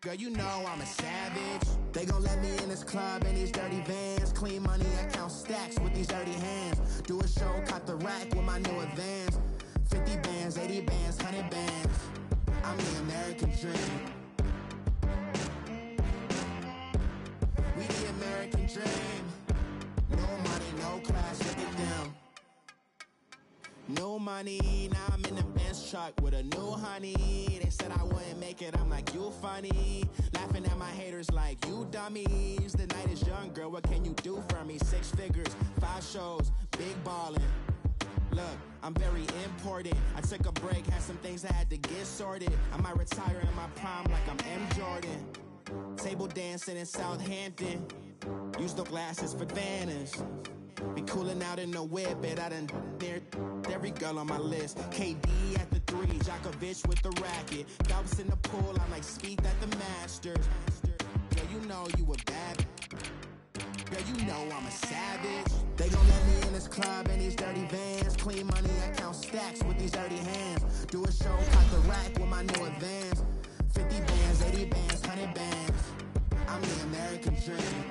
Girl, you know I'm a savage. They gon' let me in this club in these dirty vans. Clean money, I count stacks with these dirty hands. Do a show, caught the rack with my new advance. 50 bands, 80 bands, 100 bands. I'm the American dream. We the American dream. No money, no class, look at them. No money, now I'm in the Benz truck with a new honey. They said I wouldn't make it, I'm like, you funny. Laughing at my haters like, you dummies. The night is young, girl, what can you do for me? 6 figures, 5 shows, big ballin'. Look, I'm very important. I took a break, had some things I had to get sorted. I might retire in my prime like I'm M. Jordan. Table dancing in Southampton. Use the glasses for Vannas. Be coolin' out in the whip, and I done near every girl on my list. KD at the 3, Djokovic with the racket. Phelps in the pool, I'm like Spieth at the Masters. Girl, you know you a bad. Girl, you know I'm a savage. They gon' let me in this club in these dirty vans. Clean money, I count stacks with these dirty hands. Do a show, caught the rack with my new advance. 50 bands, 80 bands, 100 bands. I'm the American dream.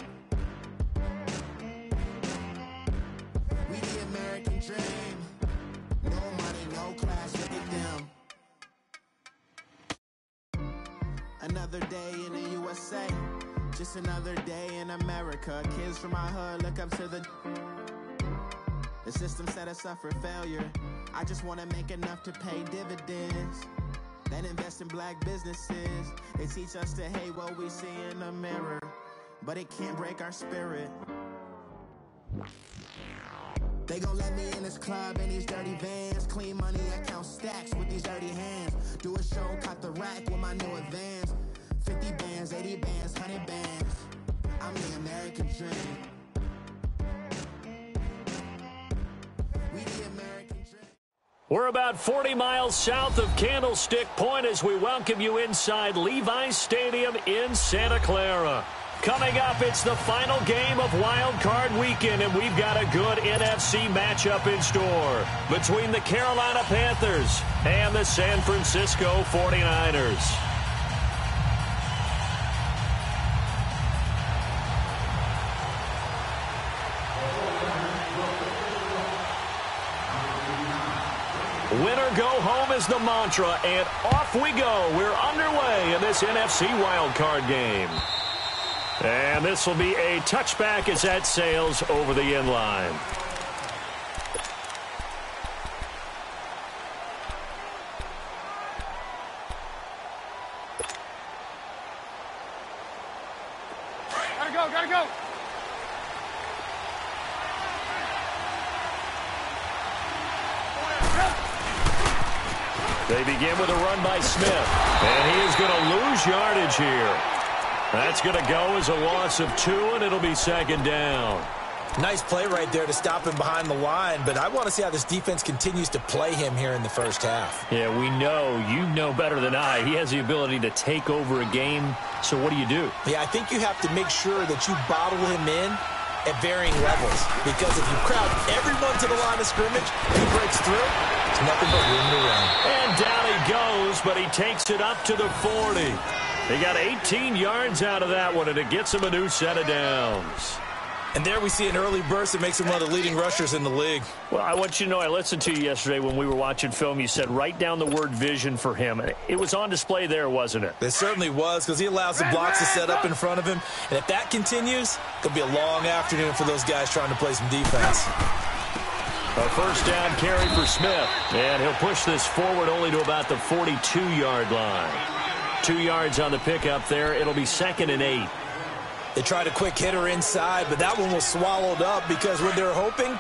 We the American dream. No money, no class, look at them. Another day in the USA. Just another day in America. Kids from my hood look up to the system set us up for failure. I just want to make enough to pay dividends, then invest in black businesses. They teach us to hate what we see in the mirror, but it can't break our spirit. They gon' let me in this club in these dirty vans. Clean money, I count stacks with these dirty hands. Do a show, caught the rack with my new advance. 50 bands, 80 bands, 100 bands. I'm the American dream. We the American dream. We're about 40 miles south of Candlestick Point as we welcome you inside Levi's Stadium in Santa Clara. Coming up, it's the final game of Wild Card Weekend, and we've got a good NFC matchup in store between the Carolina Panthers and the San Francisco 49ers. Winner go home is the mantra, and off we go. We're underway in this NFC wildcard game. And this will be a touchback as that sails over the end line. Gotta go. They begin with a run by Smith, and he is going to lose yardage here. That's going to go as a loss of 2, and it'll be second down. Nice play right there to stop him behind the line, but I want to see how this defense continues to play him here in the first half. Yeah, we know. You know better than I. He has the ability to take over a game, so what do you do? Yeah, I think you have to make sure that you bottle him in at varying levels, because if you crowd everyone to the line of scrimmage, he breaks through, it's nothing but room to run. And down he goes, but he takes it up to the 40. They got 18 yards out of that one, and it gets him a new set of downs. And there we see an early burst that makes him one of the leading rushers in the league. Well, I want you to know, I listened to you yesterday when we were watching film. You said write down the word vision for him. It was on display there, wasn't it? It certainly was, because he allows the blocks to set up in front of him. And if that continues, it'll be a long afternoon for those guys trying to play some defense. A first down carry for Smith. And he'll push this forward only to about the 42-yard line. 2 yards on the pickup there. It'll be 2nd and 8. They tried a quick hitter inside, but that one was swallowed up because what they're hoping,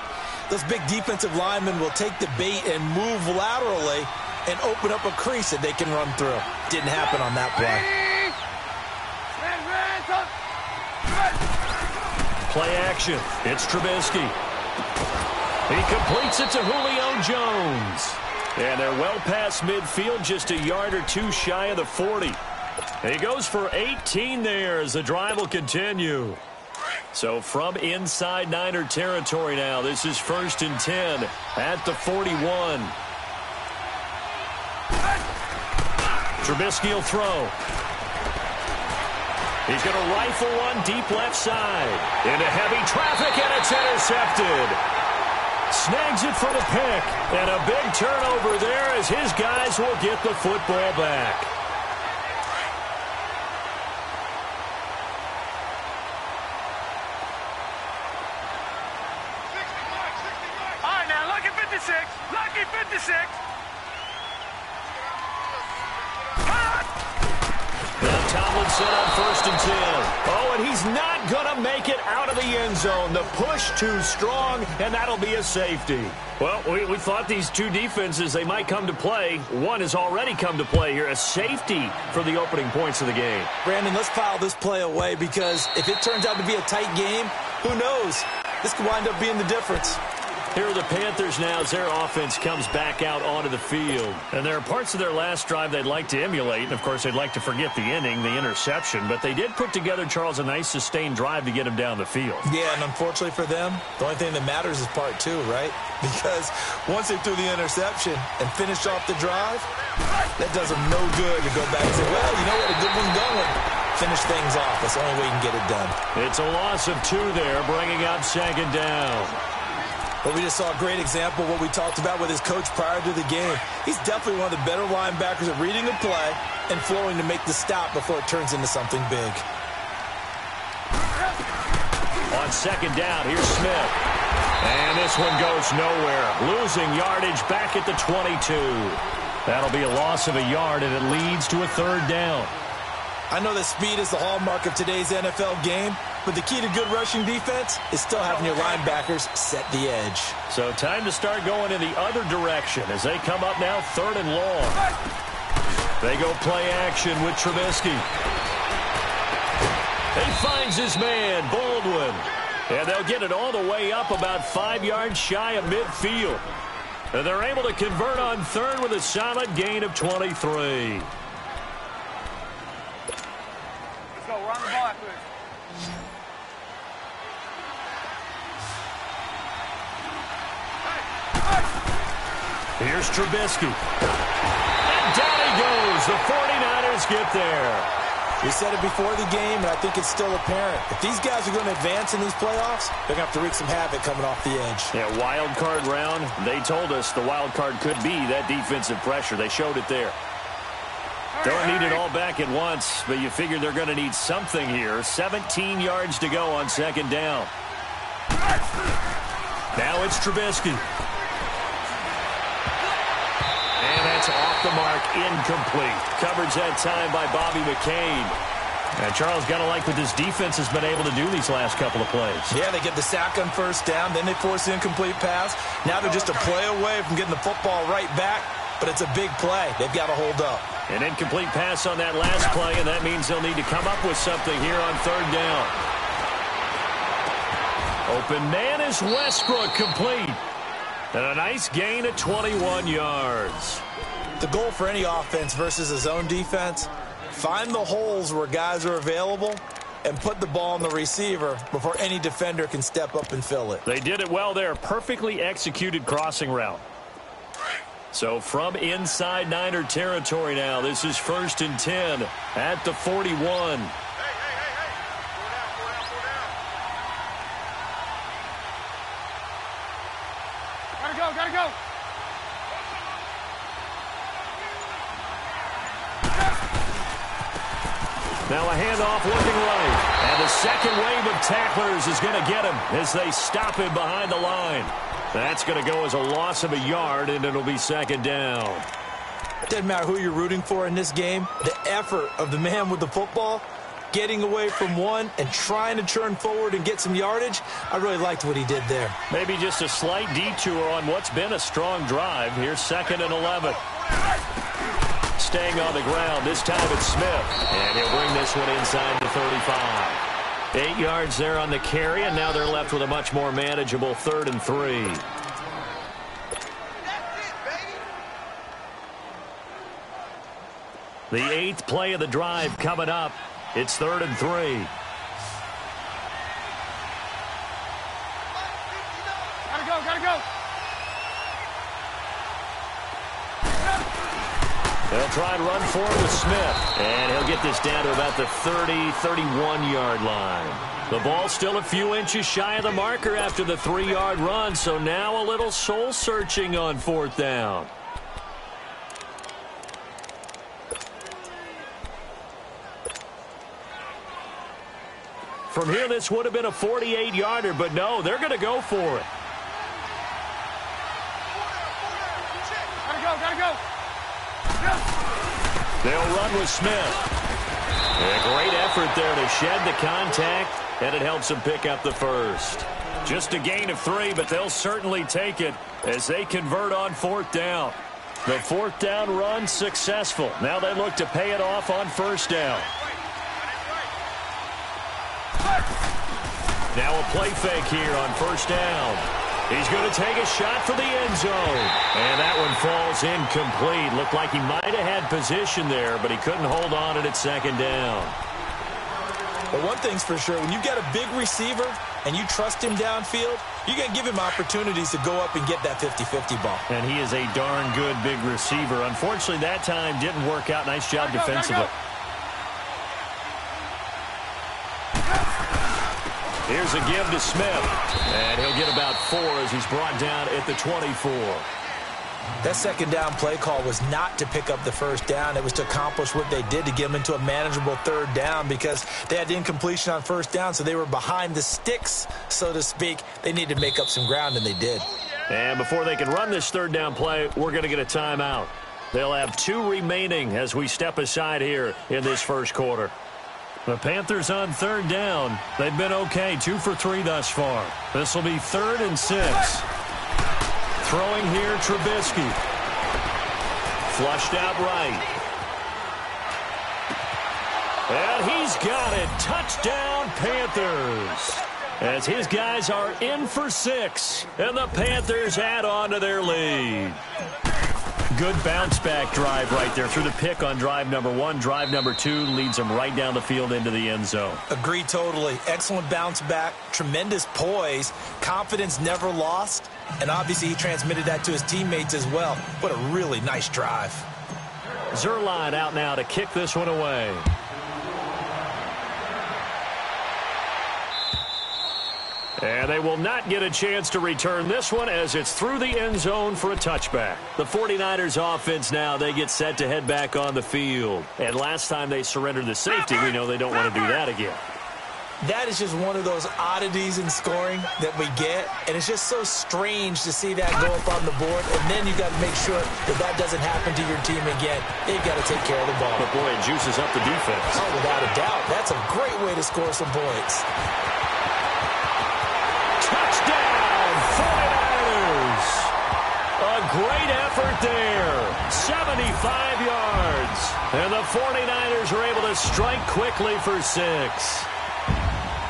those big defensive linemen will take the bait and move laterally and open up a crease that they can run through. Didn't happen on that play. Play action. It's Trubisky. He completes it to Julio Jones. And they're well past midfield, just a yard or 2 shy of the 40. He goes for 18 there as the drive will continue. So from inside Niner territory now, this is 1st and 10 at the 41. Trubisky will throw. He's going to rifle one deep left side. Into heavy traffic, and it's intercepted. Snags it for the pick. And a big turnover there as his guys will get the football back. All right, now, lucky 56. Lucky 56. Now Tomlinson on 1st and 10. Oh, and he's not going to make it out of the end zone. The push too strong, and that'll be a safety. Well, we thought these two defenses, they might come to play. One has already come to play here. A safety for the opening points of the game. Brandon, let's file this play away because if it turns out to be a tight game, who knows? This could wind up being the difference. Here are the Panthers now as their offense comes back out onto the field. And there are parts of their last drive they'd like to emulate. And, of course, they'd like to forget the inning, the interception. But they did put together, Charles, a nice sustained drive to get him down the field. Yeah, and unfortunately for them, the only thing that matters is part 2, right? Because once they threw the interception and finished off the drive, that does them no good to go back and say, well, you know what, a good one going. Finish things off. That's the only way you can get it done. It's a loss of 2 there, bringing up 2nd down. But we just saw a great example of what we talked about with his coach prior to the game. He's definitely one of the better linebackers at reading the play and flowing to make the stop before it turns into something big. On 2nd down, here's Smith. And this one goes nowhere. Losing yardage back at the 22. That'll be a loss of a yard, and it leads to a 3rd down. I know that speed is the hallmark of today's NFL game, but the key to good rushing defense is still having your linebackers set the edge. So time to start going in the other direction as they come up now 3rd and long. They go play action with Trubisky. He finds his man, Baldwin. And they'll get it all the way up about 5 yards shy of midfield. And they're able to convert on 3rd with a solid gain of 23. Go, run the ball after this. Here's Trubisky. And down he goes. The 49ers get there. We said it before the game, and I think it's still apparent. If these guys are going to advance in these playoffs, they're going to have to wreak some havoc coming off the edge. Yeah, wild card round. They told us the wild card could be that defensive pressure. They showed it there. Don't need it all back at once, but you figure they're going to need something here. 17 yards to go on 2nd down. Now it's Trubisky. And that's off the mark, incomplete. Coverage that time by Bobby McCain. And Charles, got to like what this defense has been able to do these last couple of plays. Yeah, they get the sack on 1st down, then they force the incomplete pass. Now they're just a play away from getting the football right back, but it's a big play. They've got to hold up. An incomplete pass on that last play, and that means they'll need to come up with something here on 3rd down. Open man is Westbrook, complete. And a nice gain of 21 yards. The goal for any offense versus a zone defense, find the holes where guys are available and put the ball on the receiver before any defender can step up and fill it. They did it well there. Perfectly executed crossing route. So from inside Niner territory now, this is 1st and 10 at the 41. Gotta go. Now a handoff looking right. And the second wave of tacklers is going to get him as they stop him behind the line. That's going to go as a loss of a yard, and it'll be 2nd down. It doesn't matter who you're rooting for in this game. The effort of the man with the football, getting away from one and trying to turn forward and get some yardage, I really liked what he did there. Maybe just a slight detour on what's been a strong drive. Here's 2nd and 11. Staying on the ground, this time it's Smith. And he'll bring this one inside the 35. 8 yards there on the carry, and now they're left with a much more manageable 3rd and 3. The 8th play of the drive coming up. It's 3rd and 3. Gotta go. They'll try and run for it with Smith. And he'll get this down to about the 30, 31-yard line. The ball still a few inches shy of the marker after the 3-yard run, so now a little soul-searching on 4th down. From here, this would have been a 48-yarder, but no, they're going to go for it. Gotta go. They'll run with Smith. A great effort there to shed the contact, and it helps them pick up the first. Just a gain of 3, but they'll certainly take it as they convert on 4th down. The 4th down run successful. Now they look to pay it off on 1st down. Now a play fake here on 1st down. He's going to take a shot for the end zone. And that one falls incomplete. Looked like he might have had position there, but he couldn't hold on it at 2nd down. But one thing's for sure, when you've got a big receiver and you trust him downfield, you're going to give him opportunities to go up and get that 50-50 ball. And he is a darn good big receiver. Unfortunately, that time didn't work out. Nice job defensively. Here's a give to Smith. And he'll get about 4 as he's brought down at the 24. That 2nd down play call was not to pick up the 1st down. It was to accomplish what they did to get them into a manageable 3rd down because they had incompletion on 1st down, so they were behind the sticks, so to speak. They needed to make up some ground, and they did. And before they can run this 3rd down play, we're going to get a timeout. They'll have 2 remaining as we step aside here in this 1st quarter. The Panthers on 3rd down. They've been okay, 2 for 3 thus far. This will be 3rd and 6. Throwing here, Trubisky. Flushed out right. And he's got it. Touchdown, Panthers. As his guys are in for 6. And the Panthers add on to their lead. Good bounce-back drive right there through the pick on drive number 1. Drive number 2 leads them right down the field into the end zone. Agree totally. Excellent bounce-back, tremendous poise, confidence never lost, and obviously he transmitted that to his teammates as well. What a really nice drive. Zerline out now to kick this one away. And they will not get a chance to return this one as it's through the end zone for a touchback. The 49ers offense now, they get set to head back on the field. And last time they surrendered the safety, we know they don't want to do that again. That is just one of those oddities in scoring that we get. And it's just so strange to see that go up on the board. And then you got to make sure that that doesn't happen to your team again. They've got to take care of the ball. But boy, it juices up the defense. Oh, without a doubt. That's a great way to score some points. Touchdown, 49ers. A great effort there. 75 yards. And the 49ers are able to strike quickly for 6.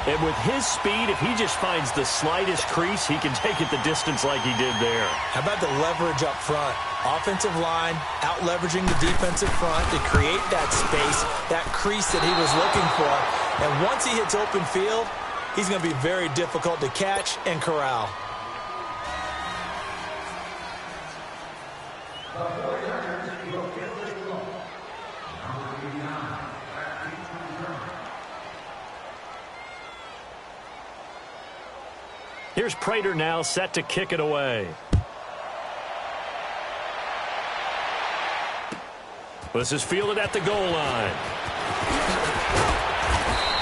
And with his speed, if he just finds the slightest crease, he can take it the distance like he did there. How about the leverage up front? Offensive line out-leveraging the defensive front to create that space, that crease that he was looking for. And once he hits open field, he's going to be very difficult to catch and corral. Here's Prater now set to kick it away. This is fielded at the goal line.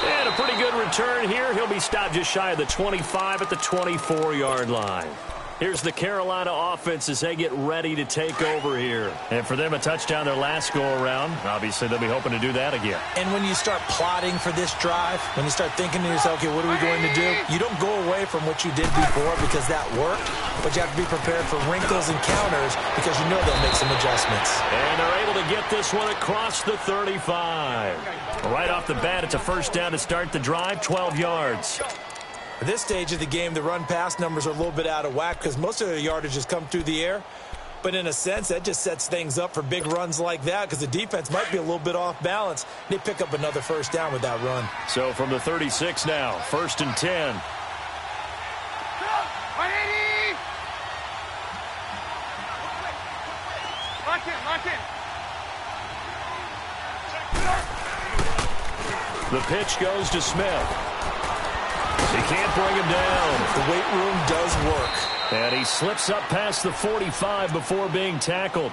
And a pretty good return here. He'll be stopped just shy of the 25 at the 24-yard line. Here's the Carolina offense as they get ready to take over here. And for them, a touchdown their last go-around. Obviously, they'll be hoping to do that again. And when you start plotting for this drive, when you start thinking to yourself, okay, what are we going to do? You don't go away from what you did before because that worked, but you have to be prepared for wrinkles and counters because you know they'll make some adjustments. And they're able to get this one across the 35. Right off the bat, it's a first down to start the drive, 12 yards. At this stage of the game, the run-pass numbers are a little bit out of whack because most of their yardage has come through the air. But in a sense, that just sets things up for big runs like that because the defense might be a little bit off balance. They pick up another first down with that run. So from the 36 now, 1st and 10. Lock in. The pitch goes to Smith. He can't bring him down. The weight room does work. And he slips up past the 45 before being tackled.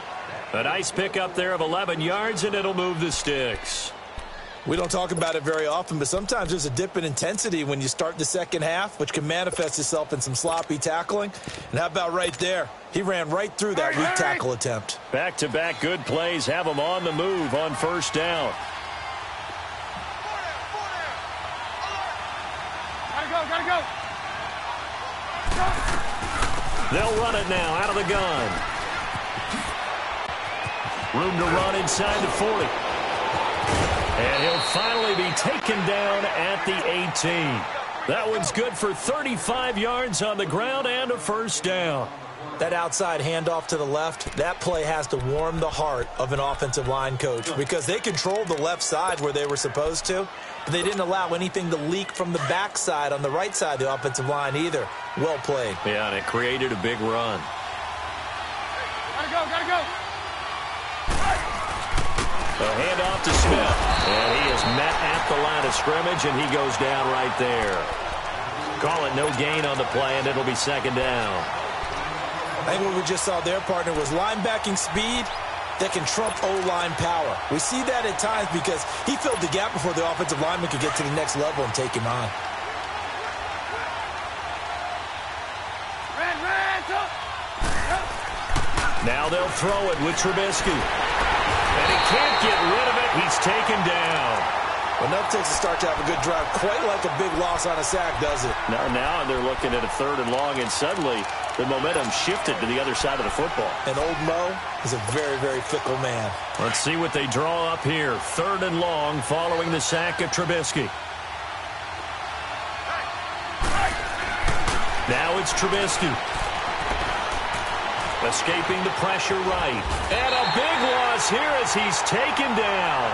A nice pickup there of 11 yards, and it'll move the sticks. We don't talk about it very often, but sometimes there's a dip in intensity when you start the second half, which can manifest itself in some sloppy tackling. And how about right there? He ran right through that weak tackle attempt. Back-to-back good plays have him on the move on first down. Gotta go. They'll run it now out of the gun. Room to run inside the 40. And he'll finally be taken down at the 18. That one's good for 35 yards on the ground and a first down. That outside handoff to the left, that play has to warm the heart of an offensive line coach because they controlled the left side where they were supposed to, but they didn't allow anything to leak from the backside on the right side of the offensive line either. Well played. Yeah, and it created a big run. Gotta go. A handoff to Smith, and he is met at the line of scrimmage, and he goes down right there. Call it no gain on the play, and it'll be second down. I think what we just saw there, partner, was linebacking speed that can trump O-line power. We see that at times because he filled the gap before the offensive lineman could get to the next level and take him on. Now they'll throw it with Trubisky. And he can't get rid of it. He's taken down. Enough takes a start to have a good drive. Quite like a big loss on a sack, does it? Now they're looking at a 3rd and long, and suddenly the momentum shifted to the other side of the football. And old Mo is a very, very fickle man. Let's see what they draw up here. 3rd and long following the sack of Trubisky. Now it's Trubisky. Escaping the pressure right. And a big loss here as he's taken down.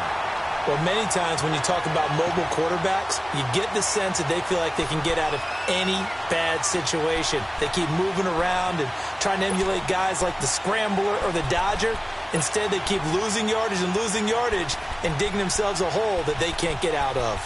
Well, many times when you talk about mobile quarterbacks, you get the sense that they feel like they can get out of any bad situation. They keep moving around and trying to emulate guys like the Scrambler or the Dodger. Instead, they keep losing yardage and digging themselves a hole that they can't get out of.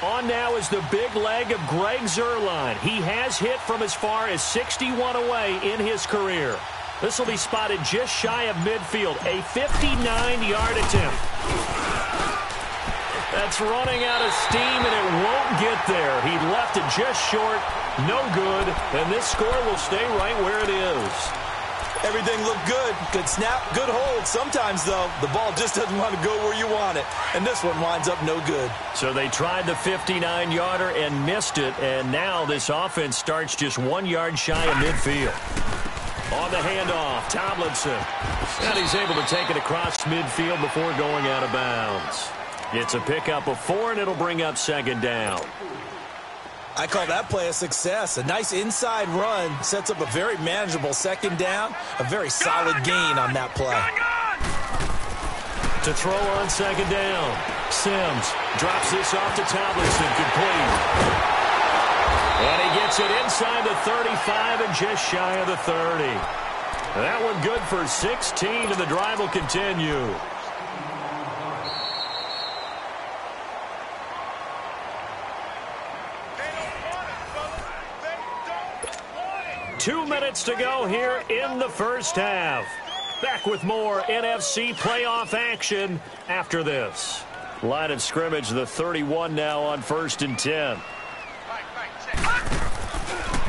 On now is the big leg of Greg Zuerlein. He has hit from as far as 61 away in his career. This will be spotted just shy of midfield. A 59-yard attempt. That's running out of steam, and it won't get there. He left it just short. No good. And this score will stay right where it is. Everything looked good. Good snap, good hold. Sometimes, though, the ball just doesn't want to go where you want it. And this one winds up no good. So they tried the 59-yarder and missed it. And now this offense starts just 1 yard shy of midfield. On the handoff, Tomlinson. And he's able to take it across midfield before going out of bounds. It's a pickup of 4, and it'll bring up second down. I call that play a success. A nice inside run sets up a very manageable second down. A very solid gain on that play. To throw on second down. Sims drops this off to Tomlinson. Complete. And he gets it inside the 35 and just shy of the 30. That one good for 16, and the drive will continue. Two minutes to go here in the first half. Back with more NFC playoff action after this. Line of scrimmage, the 31 now on 1st and 10.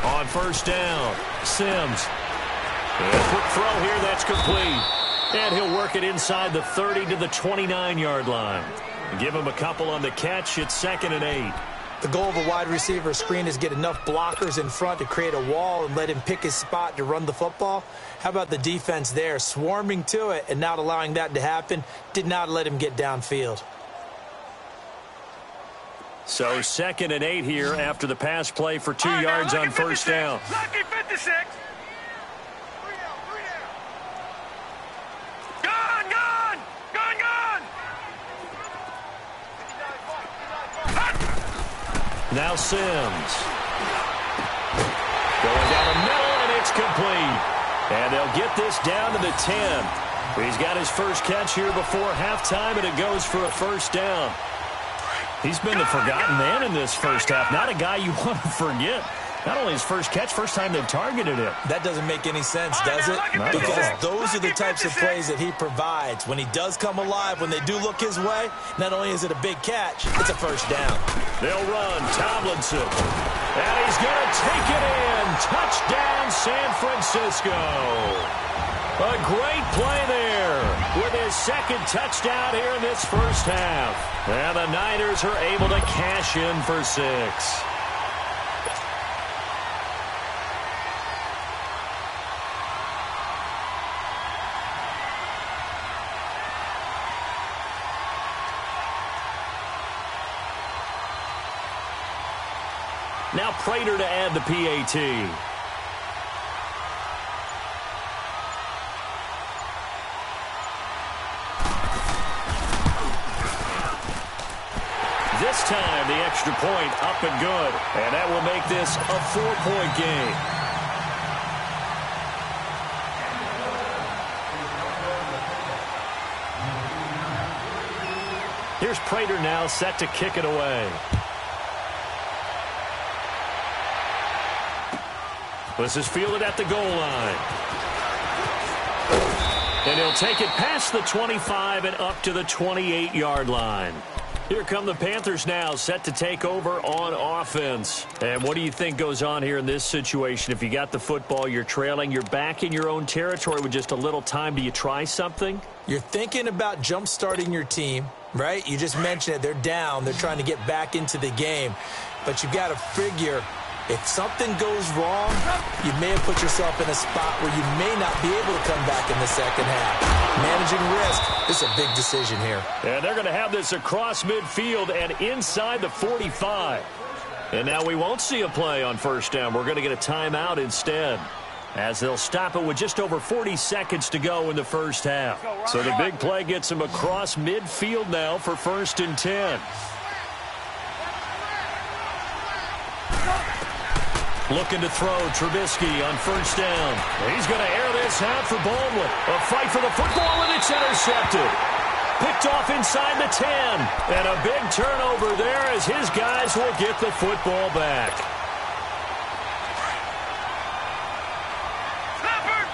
On first down, Sims. And a quick throw here, that's complete. And he'll work it inside the 30 to the 29-yard line. Give him a couple on the catch. It's 2nd and 8. The goal of a wide receiver screen is get enough blockers in front to create a wall and let him pick his spot to run the football. How about the defense there, swarming to it and not allowing that to happen? Did not let him get downfield. So 2nd and 8 here after the pass play for 2 yards on first down. Lucky 56. Now Sims. Going down the middle, and it's complete. And they'll get this down to the 10. He's got his first catch here before halftime, and it goes for a first down. He's been the forgotten man in this first half. Not a guy you want to forget. Not only his first catch, first time they've targeted him. That doesn't make any sense, does it? Because those are the types of plays that he provides. When he does come alive, when they do look his way, not only is it a big catch, it's a first down. They'll run Tomlinson. And he's going to take it in. Touchdown, San Francisco. A great play there with his second touchdown here in this first half. And the Niners are able to cash in for 6. Now Prater to add the PAT. This time, the extra point up and good. And that will make this a 4-point game. Here's Prater now set to kick it away. This is fielded at the goal line. And he'll take it past the 25 and up to the 28-yard line. Here come the Panthers now, set to take over on offense. And what do you think goes on here in this situation? If you got the football, you're trailing, you're back in your own territory with just a little time. Do you try something? You're thinking about jump-starting your team, right? You just mentioned it. They're down. They're trying to get back into the game. But you've got to figure, if something goes wrong, you may have put yourself in a spot where you may not be able to come back in the second half. Managing risk is a big decision here. And they're going to have this across midfield and inside the 45. And now we won't see a play on first down. We're going to get a timeout instead, as they'll stop it with just over 40 seconds to go in the first half. So the big play gets them across midfield now for 1st and 10. Looking to throw, Trubisky on first down. He's going to air this out for Baldwin. A fight for the football, and it's intercepted. Picked off inside the 10. And a big turnover there as his guys will get the football back. Leopard!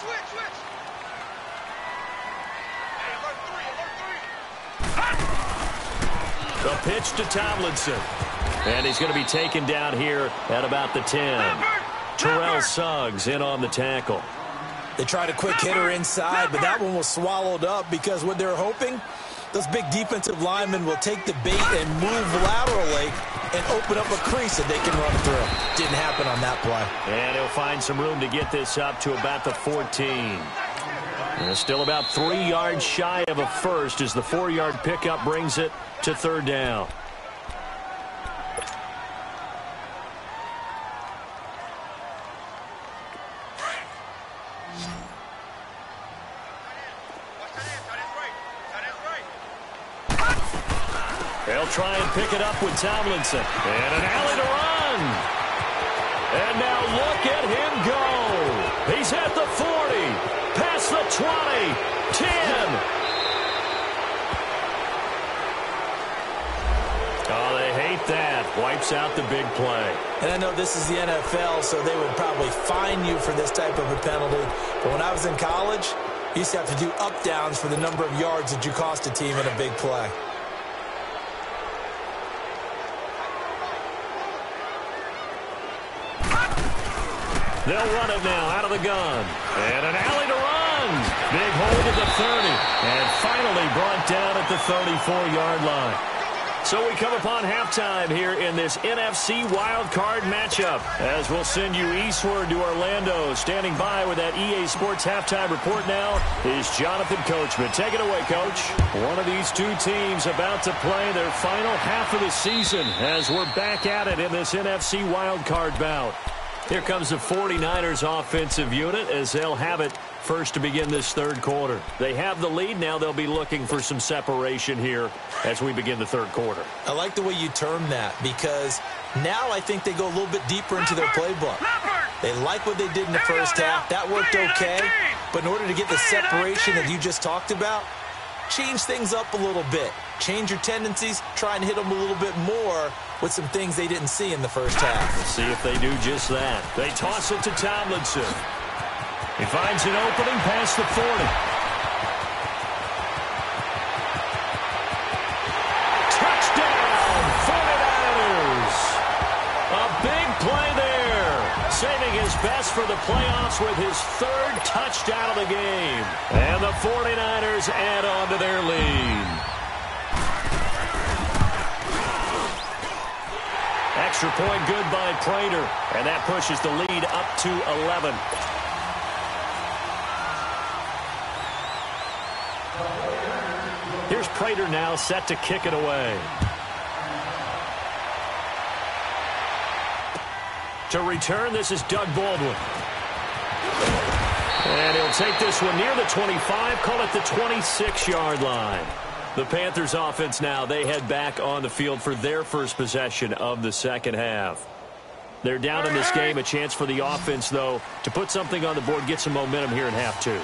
Switch! The pitch to Tomlinson. And he's going to be taken down here at about the 10. Terrell Suggs in on the tackle. They tried a quick hitter inside, but that one was swallowed up because what they're hoping, those big defensive linemen will take the bait and move laterally and open up a crease that they can run through. Didn't happen on that play. And he'll find some room to get this up to about the 14. And still about 3 yards shy of a first as the 4-yard pickup brings it to 3rd down. They'll try and pick it up with Tomlinson. And an alley to run. And now look at him go. He's at the 40. Past the 20, 10. Oh, they hate that. Wipes out the big play. And I know this is the NFL, so they would probably fine you for this type of a penalty. But when I was in college, you used to have to do up-downs for the number of yards that you cost a team in a big play. They'll run it now out of the gun. And an alley to run. Big hold at the 30. And finally brought down at the 34-yard line. So we come upon halftime here in this NFC wildcard matchup, as we'll send you eastward to Orlando. Standing by with that EA Sports halftime report now is Jonathan Coachman. Take it away, Coach. One of these two teams about to play their final half of the season as we're back at it in this NFC wildcard bout. Here comes the 49ers offensive unit as they'll have it first to begin this third quarter. They have the lead. Now they'll be looking for some separation here as we begin the third quarter. I like the way you term that because now I think they go a little bit deeper into their playbook. They like what they did in the first half. That worked okay. But in order to get the separation that you just talked about, change things up a little bit. Change your tendencies. Try and hit them a little bit more with some things they didn't see in the first half. Let's see if they do just that. They toss it to Tomlinson. He finds an opening past the 40. Touchdown, 49ers. A big play there. Saving his best for the playoffs with his third touchdown of the game. And the 49ers add on to their lead. Extra point good by Prater. And that pushes the lead up to 11. Here's Prater now set to kick it away. To return, this is Doug Baldwin. And he'll take this one near the 25, call it the 26-yard line. The Panthers offense now, they head back on the field for their first possession of the second half. They're down in this game. A chance for the offense, though, to put something on the board, get some momentum here in half two.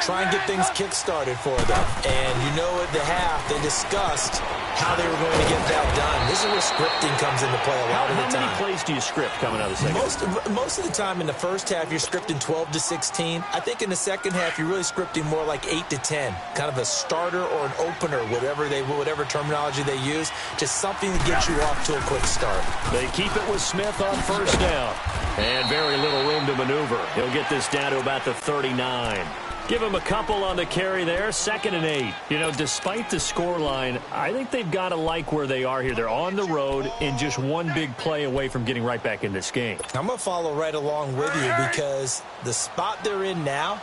Try and get things kick-started for them. And you know at the half, they discussed how they were going to get that done. This is where scripting comes into play a lot of the time. How many plays do you script coming out of the second half? Most of the time in the first half, you're scripting 12 to 16. I think in the second half, you're really scripting more like 8 to 10. Kind of a starter or an opener, whatever terminology they use. Just something to get you off to a quick start. They keep it with Smith on first down. And very little room to maneuver. He'll get this down to about the 39. Give him a couple on the carry there, 2nd and 8. You know, despite the scoreline, I think they've got to like where they are here. They're on the road and just one big play away from getting right back in this game. I'm going to follow right along with you because the spot they're in now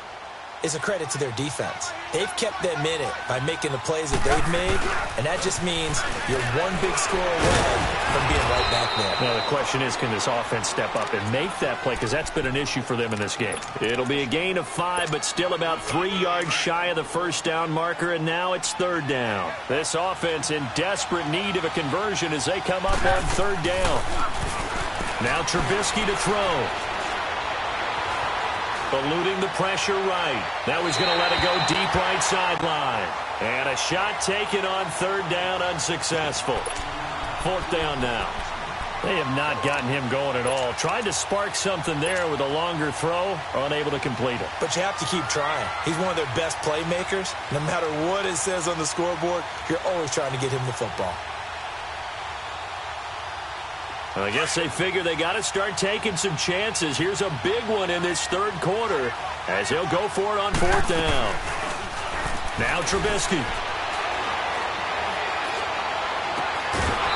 is a credit to their defense. They've kept them in it by making the plays that they've made, and that just means you're one big score away from being right back there. Now, the question is, can this offense step up and make that play? Because that's been an issue for them in this game. It'll be a gain of 5, but still about 3 yards shy of the first down marker, and now it's 3rd down. This offense in desperate need of a conversion as they come up on 3rd down. Now Trubisky to throw. Eluding the pressure right. That was going to let it go deep right sideline. And a shot taken on 3rd down, unsuccessful. 4th down now. They have not gotten him going at all. Tried to spark something there with a longer throw, unable to complete it. But you have to keep trying. He's one of their best playmakers. No matter what it says on the scoreboard, you're always trying to get him the football. I guess they figure they got to start taking some chances. Here's a big one in this 3rd quarter as he'll go for it on 4th down. Now Trubisky.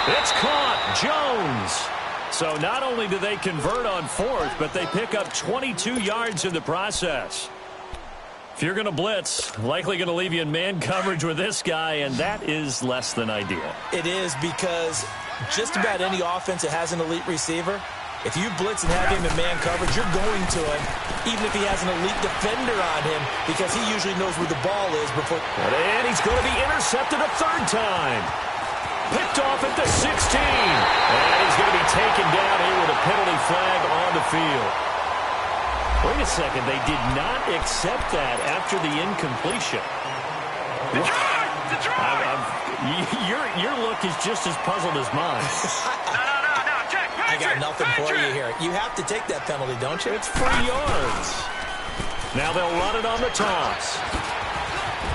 It's caught. Jones. So not only do they convert on 4th, but they pick up 22 yards in the process. If you're going to blitz, likely going to leave you in man coverage with this guy, and that is less than ideal. It is because just about any offense that has an elite receiver, if you blitz and have him in man coverage, you're going to him, even if he has an elite defender on him, because he usually knows where the ball is before. And he's going to be intercepted a 3rd time. Picked off at the 16. And he's going to be taken down here with a penalty flag on the field. Wait a second, they did not accept that after the incompletion. Your look is just as puzzled as mine. No, Jack, I got nothing for you here. You have to take that penalty, don't you? It's 3 yards. Now they'll run it on the toss.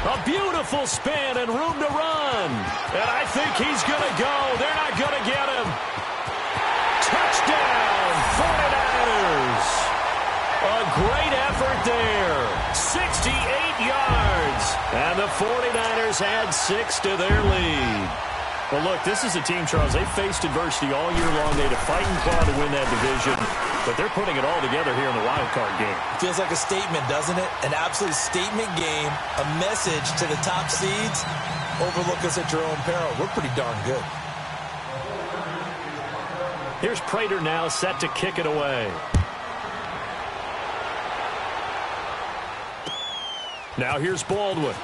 A beautiful spin and room to run. And I think he's going to go. They're not going to get him. Touchdown, 49ers. A great effort there. 68 yards. And the 49ers add 6 to their lead. Well, look, this is a team, Charles, they faced adversity all year long. They had to fight and claw to win that division. But they're putting it all together here in the wild card game. Feels like a statement, doesn't it? An absolute statement game. A message to the top seeds. Overlook us at your own peril. We're pretty darn good. Here's Prater now set to kick it away. Now here's Baldwin.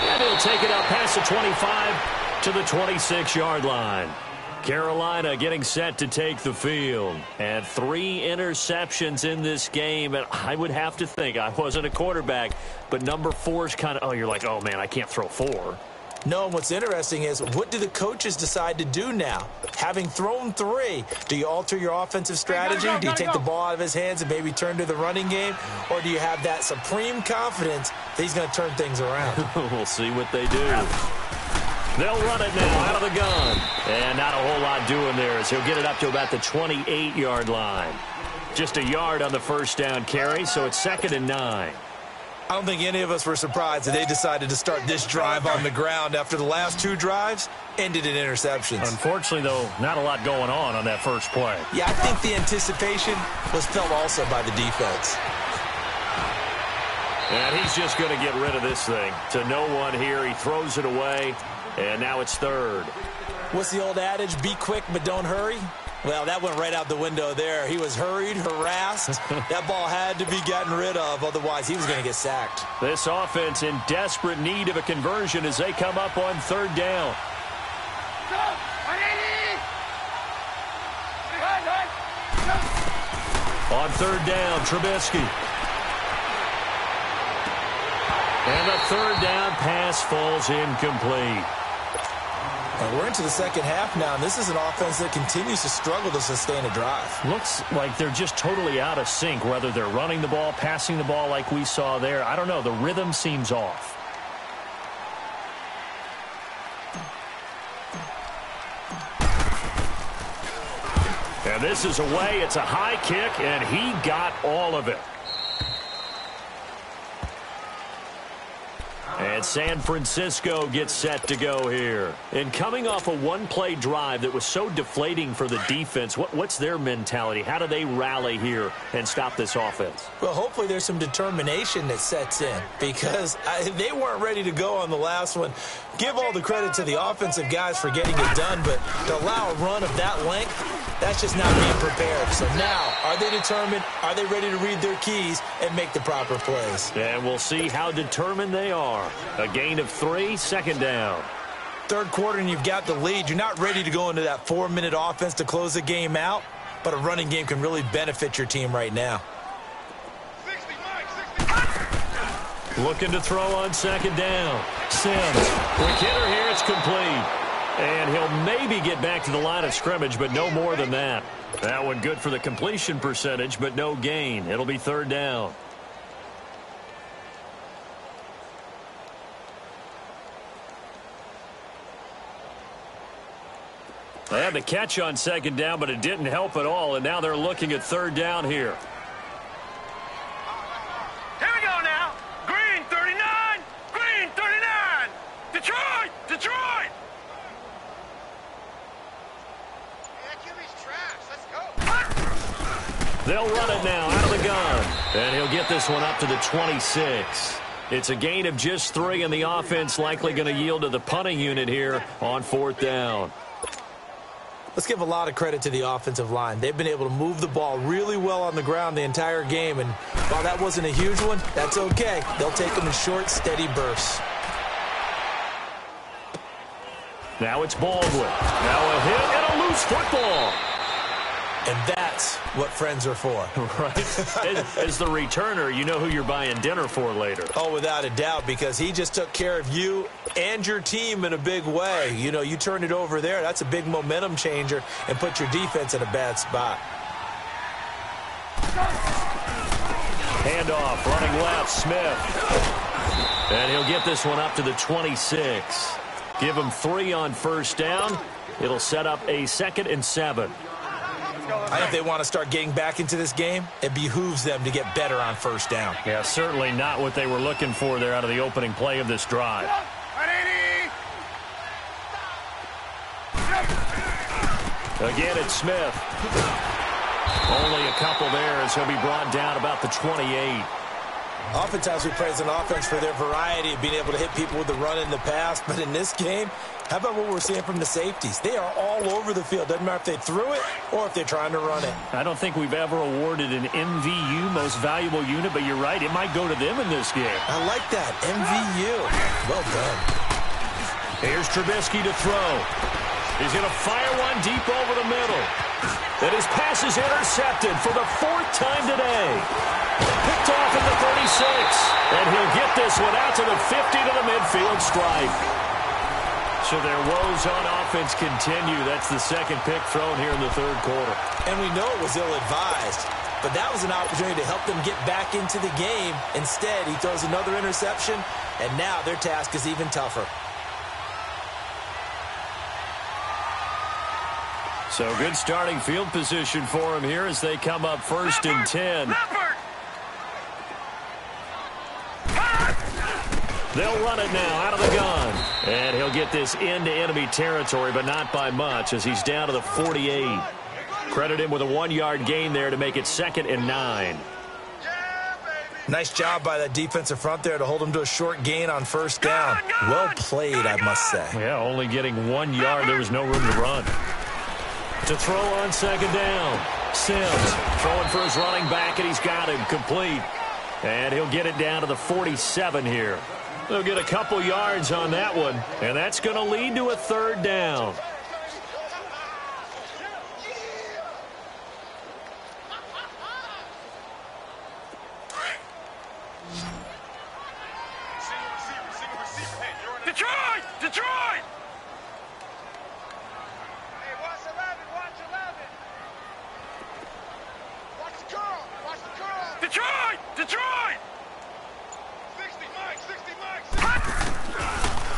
And he'll take it up past the 25 to the 26-yard line. Carolina getting set to take the field. And 3 interceptions in this game. And I would have to think, I wasn't a quarterback, but number 4's kind of, you're like, oh, man, I can't throw 4. No, and what's interesting is, what do the coaches decide to do now? Having thrown 3, do you alter your offensive strategy? Do you take the ball out of his hands and maybe turn to the running game? Or do you have that supreme confidence that he's going to turn things around? We'll see what they do. They'll run it now out of the gun. And not a whole lot doing there as he'll get it up to about the 28-yard line. Just a yard on the first down carry, so it's 2nd and 9. I don't think any of us were surprised that they decided to start this drive on the ground after the last 2 drives ended in interceptions. Unfortunately, though, not a lot going on that first play. Yeah, I think the anticipation was felt also by the defense. And he's just going to get rid of this thing to no one here. He throws it away, and now it's 3rd. What's the old adage? Be quick, but don't hurry. Well, that went right out the window there. He was hurried, harassed. That ball had to be gotten rid of, otherwise he was going to get sacked. This offense in desperate need of a conversion as they come up on 3rd down. On 3rd down, Trubisky. And the 3rd down pass falls incomplete. And we're into the second half now, and this is an offense that continues to struggle to sustain a drive. Looks like they're just totally out of sync, whether they're running the ball, passing the ball like we saw there. I don't know. The rhythm seems off. And this is away. It's a high kick, and he got all of it. And San Francisco gets set to go here. And coming off a one-play drive that was so deflating for the defense, what's their mentality? How do they rally here and stop this offense? Well, hopefully there's some determination that sets in because they weren't ready to go on the last one. Give all the credit to the offensive guys for getting it done, but to allow a run of that length, that's just not being prepared. So now, are they determined? Are they ready to read their keys and make the proper plays? And we'll see how determined they are. A gain of 3, 2nd down. 3rd quarter and you've got the lead. You're not ready to go into that 4-minute offense to close the game out, but a running game can really benefit your team right now. 60, Mike, 60. Looking to throw on 2nd down. Sims. Quick hitter here. It's complete. And he'll maybe get back to the line of scrimmage, but no more than that. That one good for the completion percentage, but no gain. It'll be 3rd down. They had the catch on 2nd down, but it didn't help at all, and now they're looking at 3rd down here. Here we go now. Green 39. Green 39. Detroit. Detroit. Yeah, QB's trash. Let's go. They'll run it now out of the gun. And he'll get this one up to the 26. It's a gain of just 3, and the offense likely going to yield to the punting unit here on 4th down. Let's give a lot of credit to the offensive line. They've been able to move the ball really well on the ground the entire game, and while that wasn't a huge one, that's okay. They'll take them in short, steady bursts. Now it's Baldwin. Now a hit and a loose football. And that's what friends are for. Right. As the returner, you know who you're buying dinner for later. Oh, without a doubt, because he just took care of you and your team in a big way. You know, you turned it over there. That's a big momentum changer and put your defense in a bad spot. Handoff, running left, Smith. And he'll get this one up to the 26. Give him 3 on 1st down. It'll set up a 2nd and 7. I think they want to start getting back into this game. It behooves them to get better on 1st down. Yeah, certainly not what they were looking for there out of the opening play of this drive. Again, it's Smith. Only a couple there as he'll be brought down about the 28. Oftentimes we praise an offense for their variety of being able to hit people with the run in the pass, but in this game, how about what we're seeing from the safeties? They are all over the field. Doesn't matter if they threw it or if they're trying to run it. I don't think we've ever awarded an MVU, most valuable unit, but you're right, it might go to them in this game. I like that, MVU. Well done. Here's Trubisky to throw. He's going to fire one deep over the middle. And his pass is intercepted for the 4th time today. Picked off at the 36. And he'll get this one out to the 50 to the midfield stripe. So their woes on offense continue. That's the second pick thrown here in the 3rd quarter. And we know it was ill-advised. But that was an opportunity to help them get back into the game. Instead, he throws another interception. And now their task is even tougher. So good starting field position for him here as they come up 1st and 10. They'll run it now out of the gun. And he'll get this into enemy territory, but not by much as he's down to the 48. Credit him with a 1-yard gain there to make it 2nd and 9. Nice job by that defensive front there to hold him to a short gain on 1st down. Well played, I must say. Yeah, only getting 1 yard. There was no room to run. To throw on 2nd down. Sims throwing for his running back, and he's got him complete. And he'll get it down to the 47 here. They'll get a couple yards on that one, and that's going to lead to a 3rd down. Detroit! Detroit! Detroit! Detroit! 60 Mike!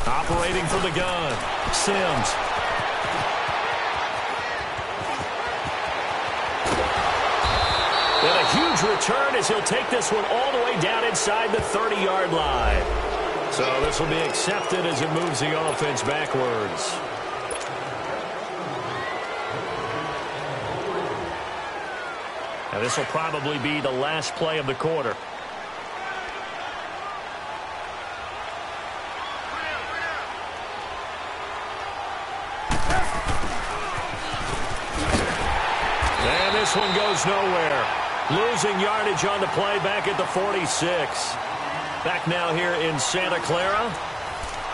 Operating from the gun. Sims. And a huge return as he'll take this one all the way down inside the 30-yard line. So this will be accepted as it moves the offense backwards. And this will probably be the last play of the quarter. And this one goes nowhere. Losing yardage on the play back at the 46. Back now here in Santa Clara.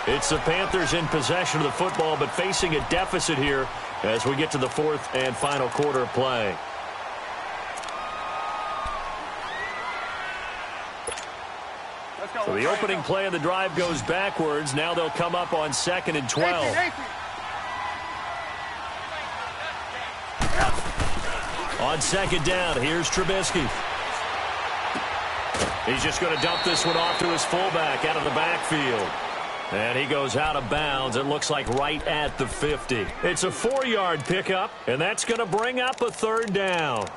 It's the Panthers in possession of the football, but facing a deficit here as we get to the 4th and final quarter of play. So the opening play of the drive goes backwards. Now they'll come up on 2nd and 12. On 2nd down, here's Trubisky. He's just going to dump this one off to his fullback out of the backfield. And he goes out of bounds. It looks like right at the 50. It's a 4-yard pickup, and that's going to bring up a 3rd down.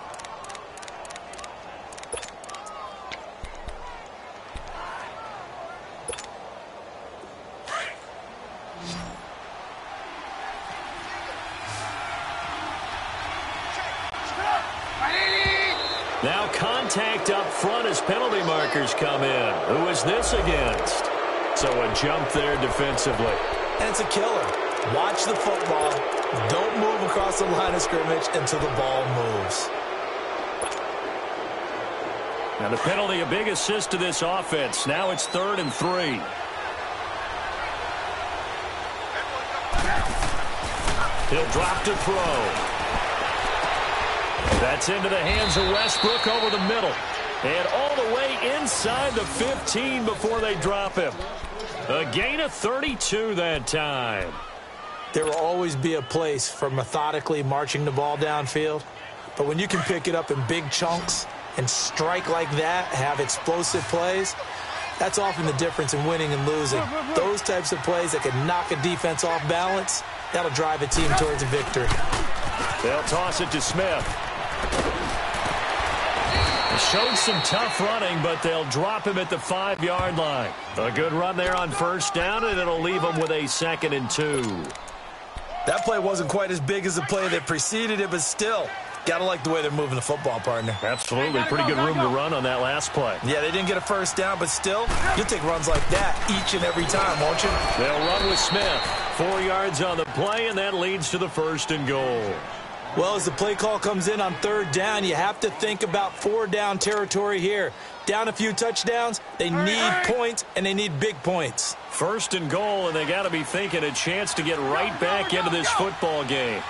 Now contact up front as penalty markers come in. Who is this against? So a jump there defensively. And it's a killer. Watch the football. Don't move across the line of scrimmage until the ball moves. Now the penalty, a big assist to this offense. Now it's 3rd and 3. He'll drop to throw. That's into the hands of Westbrook over the middle. And all the way inside the 15 before they drop him. A gain of 32 that time. There will always be a place for methodically marching the ball downfield. But when you can pick it up in big chunks and strike like that, have explosive plays, that's often the difference in winning and losing. Those types of plays that can knock a defense off balance, that'll drive a team towards a victory. They'll toss it to Smith. Showed some tough running, but they'll drop him at the 5-yard line. A good run there on 1st down, and it'll leave him with a 2nd and 2. That play wasn't quite as big as the play that preceded it, but still, Gotta like the way they're moving the football, partner. Absolutely. Pretty good room to run on that last play. Yeah, they didn't get a first down, but still, you'll take runs like that each and every time, won't you? They'll run with Smith. 4 yards on the play, and that leads to the 1st and goal. Well, as the play call comes in on 3rd down, you have to think about 4-down territory here. Down a few touchdowns, they need points, and they need big points. 1st and goal, and they got to be thinking a chance to get right back into this football game.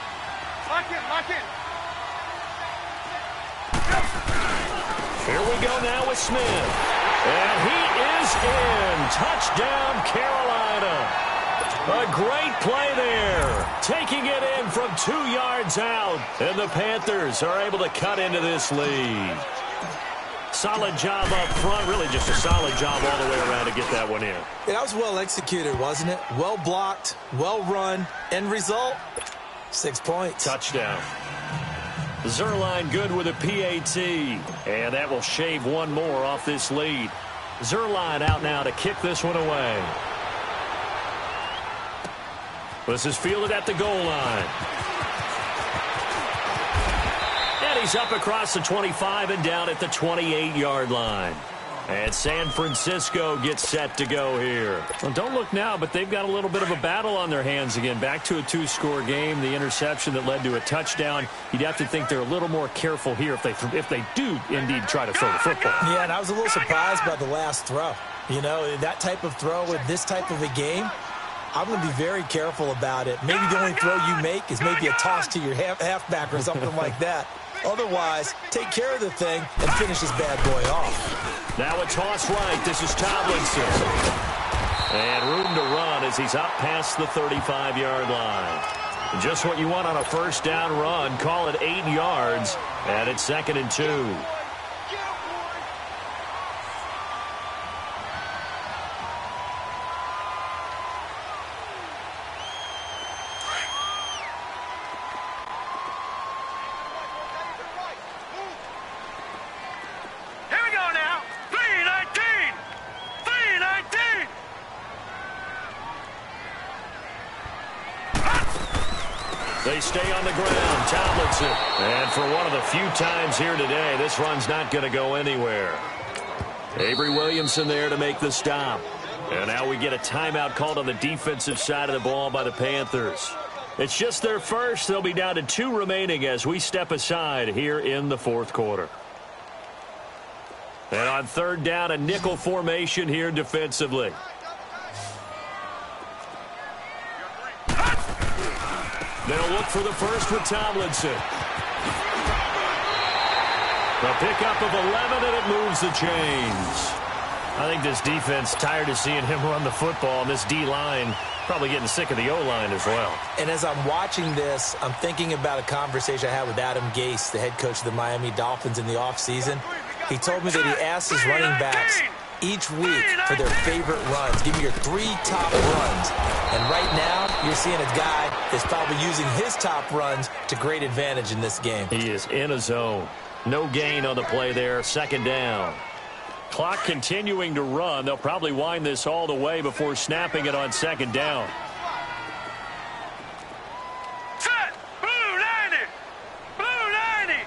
Lock in. Here we go now with Smith. And he is in. Touchdown, Carolina. A great play there. Taking it in from 2 yards out. And the Panthers are able to cut into this lead. Solid job up front. Really just a solid job all the way around to get that one in. Yeah, that was well executed, wasn't it? Well blocked, well run. End result, 6 points. Touchdown. Zerline good with a PAT. And that will shave one more off this lead. Zerline out now to kick this one away. This is fielded at the goal line. And he's up across the 25 and down at the 28-yard line. And San Francisco gets set to go here. Well, don't look now, but they've got a little bit of a battle on their hands again. Back to a 2-score game. The interception that led to a touchdown. You'd have to think they're a little more careful here if they do indeed try to throw the football. Yeah, and I was a little surprised by the last throw. You know, that type of throw with this type of a game, I'm going to be very careful about it. Maybe the only throw you make is maybe a toss to your halfback or something like that. Otherwise, take care of the thing and finish this bad boy off. Now a toss right. This is Tomlinson. And room to run as he's up past the 35-yard line. Just what you want on a 1st down run. Call it 8 yards. And it's 2nd and 2. They stay on the ground. Tomlinson. And for one of the few times here today, this run's not going to go anywhere. Avery Williamson there to make the stop. And now we get a timeout called on the defensive side of the ball by the Panthers. It's just their first. They'll be down to 2 remaining as we step aside here in the 4th quarter. And on 3rd down, a nickel formation here defensively. They'll look for the first with Tomlinson. The pickup of 11, and it moves the chains. I think this defense tired of seeing him run the football, and this D-line probably getting sick of the O-line as well. And as I'm watching this, I'm thinking about a conversation I had with Adam Gase, the head coach of the Miami Dolphins in the offseason. He told me that he asked his running backs each week for their favorite runs. Give me your 3 top runs. And right now, you're seeing a guy that's probably using his top runs to great advantage in this game. He is in a zone. No gain on the play there. 2nd down. Clock continuing to run. They'll probably wind this all the way before snapping it on 2nd down. Set! Blue 90! Blue 90!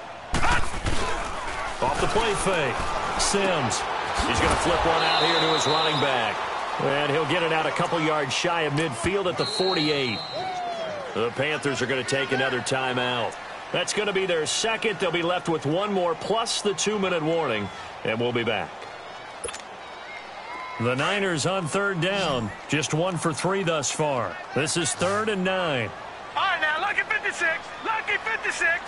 Off the play fake. Sims. He's going to flip one out here to his running back. And he'll get it out a couple yards shy of midfield at the 48. The Panthers are going to take another timeout. That's going to be their 2nd. They'll be left with 1 more plus the 2-minute warning. And we'll be back. The Niners on 3rd down. Just 1 for 3 thus far. This is 3rd and 9. All right, now, lucky 56. Lucky 56.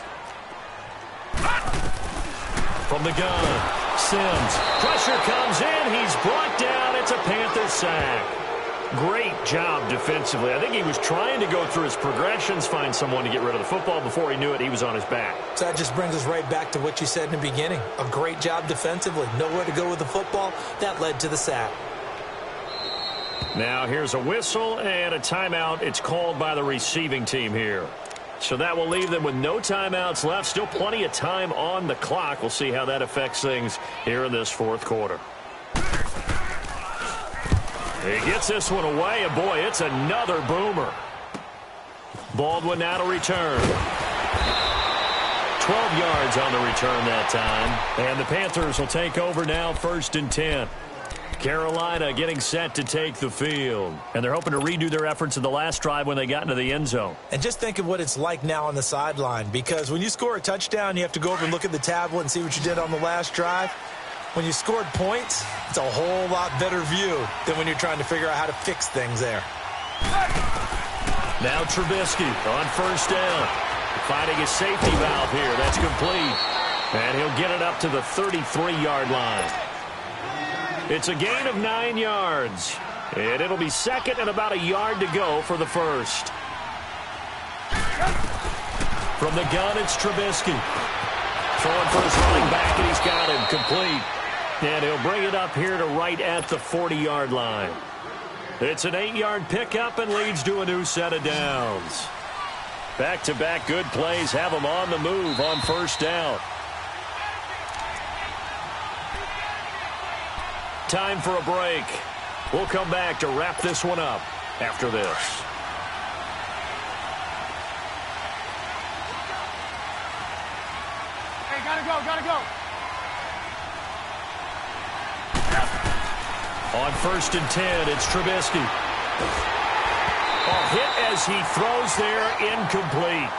From the gun, Sims. Pressure comes in. He's brought down. It's a Panther sack. Great job defensively. I think he was trying to go through his progressions, find someone to get rid of the football. Before he knew it, he was on his back. So that just brings us right back to what you said in the beginning. A great job defensively. Nowhere to go with the football. That led to the sack. Now here's a whistle and a timeout. It's called by the receiving team here. So that will leave them with no timeouts left. Still plenty of time on the clock. We'll see how that affects things here in this 4th quarter. He gets this one away, and boy, it's another boomer. Baldwin now to return. 12 yards on the return that time. And the Panthers will take over now, 1st and 10. Carolina getting set to take the field. And they're hoping to redo their efforts in the last drive when they got into the end zone. And just think of what it's like now on the sideline, because when you score a touchdown, you have to go over and look at the tablet and see what you did on the last drive. When you scored points, it's a whole lot better view than when you're trying to figure out how to fix things there. Now Trubisky on 1st down. Finding his safety valve here. That's complete. And he'll get it up to the 33-yard line. It's a gain of 9 yards. And it'll be 2nd and about a yard to go for the 1st. From the gun, it's Trubisky. Throwing for his running back, and he's got him complete. And he'll bring it up here to right at the 40-yard line. It's an 8-yard pickup and leads to a new set of downs. Back-to-back good plays have them on the move on 1st down. Time for a break. We'll come back to wrap this one up after this. Hey, gotta go. On 1st and 10, it's Trubisky. A hit as he throws there, incomplete.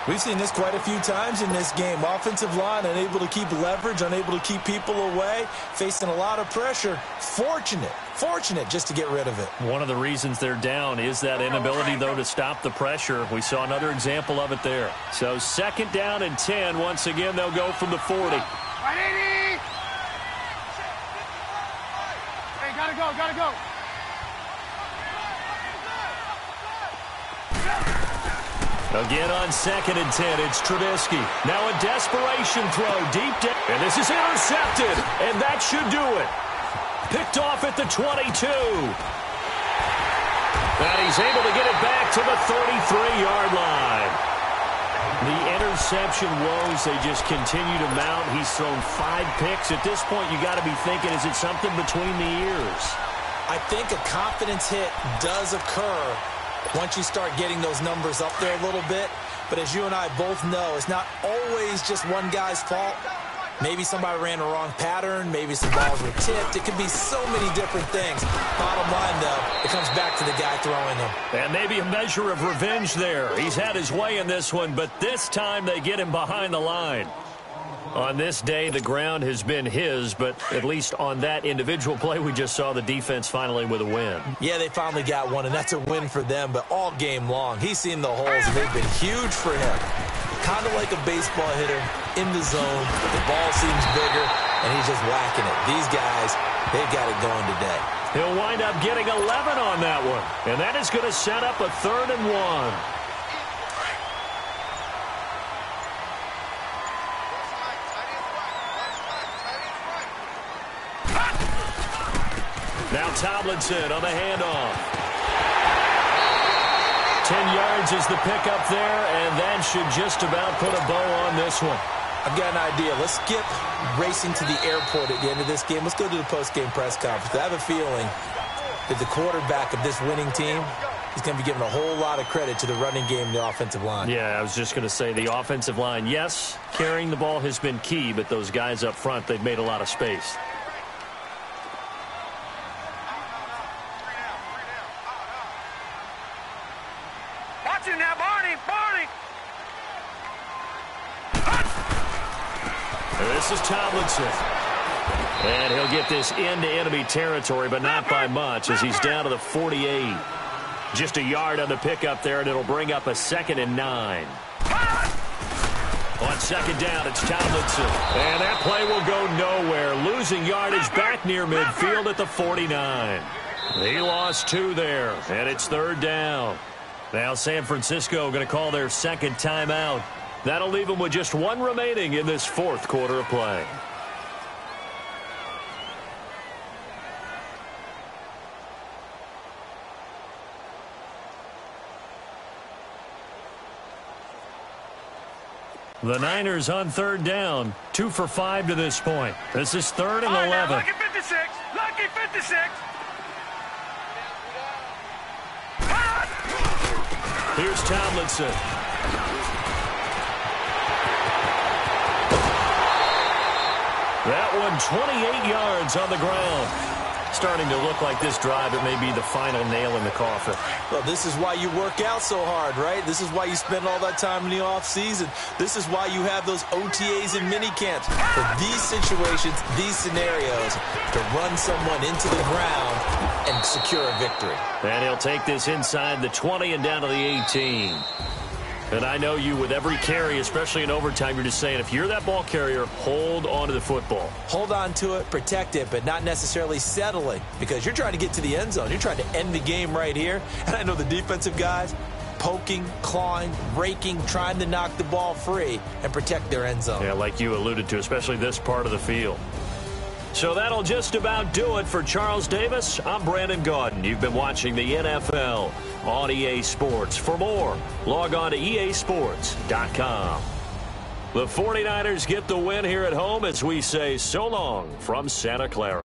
We've seen this quite a few times in this game. Offensive line unable to keep leverage, unable to keep people away, facing a lot of pressure. Fortunate just to get rid of it. One of the reasons they're down is that inability, though, to stop the pressure. We saw another example of it there. So 2nd down and 10. Once again, they'll go from the 40. Hey, gotta go. Again on 2nd and 10, it's Trubisky. Now a desperation throw deep down. And this is intercepted, and that should do it. Picked off at the 22. And he's able to get it back to the 33-yard line. The interception woes, they just continue to mount. He's thrown 5 picks. At this point, you got to be thinking, is it something between the ears? I think a confidence hit does occur once you start getting those numbers up there a little bit. But as you and I both know, it's not always just one guy's fault. Maybe somebody ran a wrong pattern. Maybe some balls were tipped. It could be so many different things. Bottom line, though, it comes back to the guy throwing them. And maybe a measure of revenge there. He's had his way in this one, but this time they get him behind the line. On this day, the ground has been his, but at least on that individual play, we just saw the defense finally with a win. Yeah, they finally got one, and that's a win for them, but all game long, he's seen the holes, and they've been huge for him. Kind of like a baseball hitter in the zone. The ball seems bigger, and he's just whacking it. These guys, they've got it going today. He'll wind up getting 11 on that one, and that is going to set up a 3rd and 1. Now Tomlinson on the handoff. 10 yards is the pickup there, and that should just about put a bow on this one. I've got an idea. Let's skip racing to the airport at the end of this game. Let's go to the post-game press conference. I have a feeling that the quarterback of this winning team is going to be giving a whole lot of credit to the running game and the offensive line. Yeah, I was just going to say the offensive line, yes, carrying the ball has been key, but those guys up front, they've made a lot of space. This is Tomlinson. And he'll get this into enemy territory, but not by much as he's down to the 48. Just a yard on the pickup there, and it'll bring up a 2nd and 9. On 2nd down, it's Tomlinson. And that play will go nowhere. Losing yardage back near midfield at the 49. He lost 2 there, and it's 3rd down. Now San Francisco going to call their 2nd timeout. That'll leave them with just 1 remaining in this 4th quarter of play. The Niners on 3rd down, 2 for 5 to this point. This is 3rd and 11. Lucky 56. Lucky 56. Here's Tomlinson. That one 28 yards on the ground. Starting to look like this drive, it may be the final nail in the coffin. Well, this is why you work out so hard, right? This is why you spend all that time in the offseason. This is why you have those OTAs and mini camps. For these situations, these scenarios, to run someone into the ground and secure a victory. And he'll take this inside the 20 and down to the 18. And I know you, with every carry, especially in overtime, you're just saying, if you're that ball carrier, hold on to the football. Hold on to it, protect it, but not necessarily settling, because you're trying to get to the end zone. You're trying to end the game right here. And I know the defensive guys poking, clawing, raking, trying to knock the ball free and protect their end zone. Yeah, like you alluded to, especially this part of the field. So that'll just about do it for Charles Davis. I'm Brandon Gaudin. You've been watching the NFL on EA Sports. For more, log on to easports.com. The 49ers get the win here at home as we say so long from Santa Clara.